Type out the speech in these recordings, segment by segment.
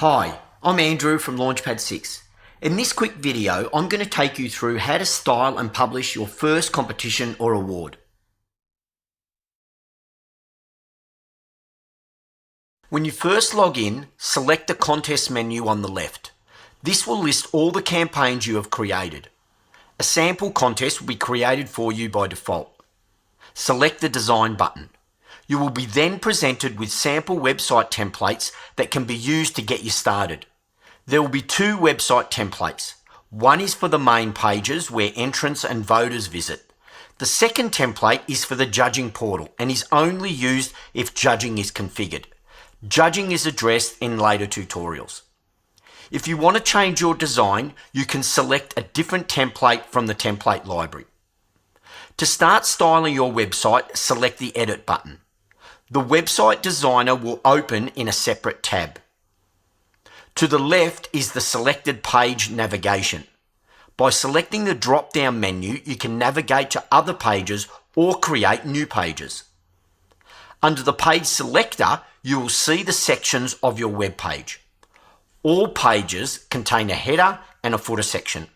Hi, I'm Andrew from Launchpad6. In this quick video, I'm going to take you through how to style and publish your first competition or award. When you first log in, select the contest menu on the left. This will list all the campaigns you have created. A sample contest will be created for you by default. Select the design button. You will be then presented with sample website templates that can be used to get you started. There will be two website templates. One is for the main pages where entrants and voters visit. The second template is for the judging portal and is only used if judging is configured. Judging is addressed in later tutorials. If you want to change your design, you can select a different template from the template library. To start styling your website, select the Edit button. The website designer will open in a separate tab. To the left is the selected page navigation. By selecting the drop-down menu, you can navigate to other pages or create new pages. Under the page selector, you will see the sections of your web page. All pages contain a header and a footer section.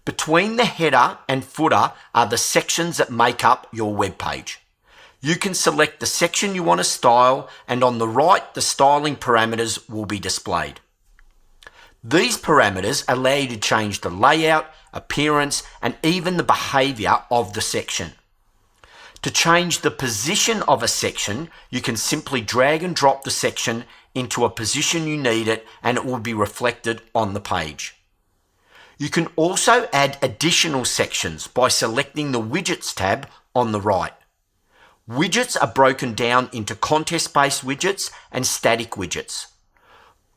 Between the header and footer are the sections that make up your web page. You can select the section you want to style, and on the right, the styling parameters will be displayed. These parameters allow you to change the layout, appearance, and even the behavior of the section. To change the position of a section, you can simply drag and drop the section into a position you need it, and it will be reflected on the page. You can also add additional sections by selecting the Widgets tab on the right. Widgets are broken down into contest-based widgets and static widgets.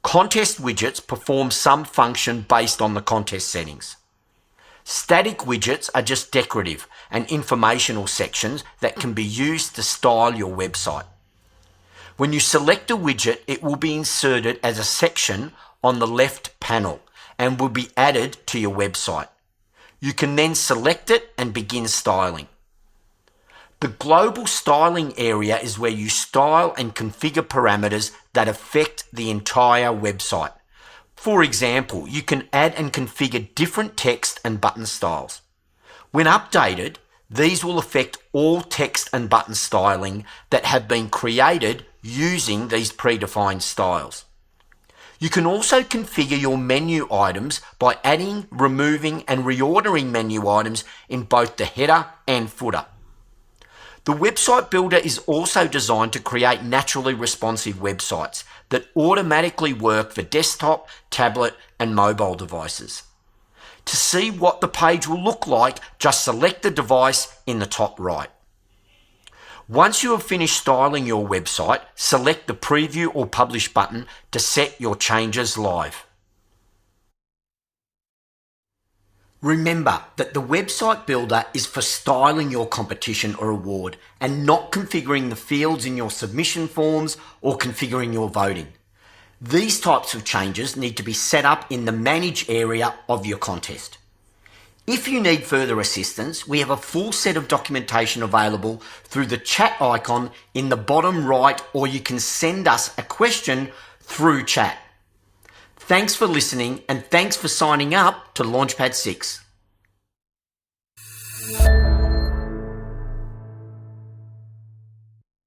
Contest widgets perform some function based on the contest settings. Static widgets are just decorative and informational sections that can be used to style your website. When you select a widget, it will be inserted as a section on the left panel and will be added to your website. You can then select it and begin styling. The global styling area is where you style and configure parameters that affect the entire website. For example, you can add and configure different text and button styles. When updated, these will affect all text and button styling that have been created using these predefined styles. You can also configure your menu items by adding, removing, and reordering menu items in both the header and footer. The website builder is also designed to create naturally responsive websites that automatically work for desktop, tablet, and mobile devices. To see what the page will look like, just select the device in the top right. Once you have finished styling your website, select the Preview or Publish button to set your changes live. Remember that the website builder is for styling your competition or award and not configuring the fields in your submission forms or configuring your voting. These types of changes need to be set up in the Manage area of your contest. If you need further assistance, we have a full set of documentation available through the chat icon in the bottom right, or you can send us a question through chat. Thanks for listening, and thanks for signing up to Launchpad 6.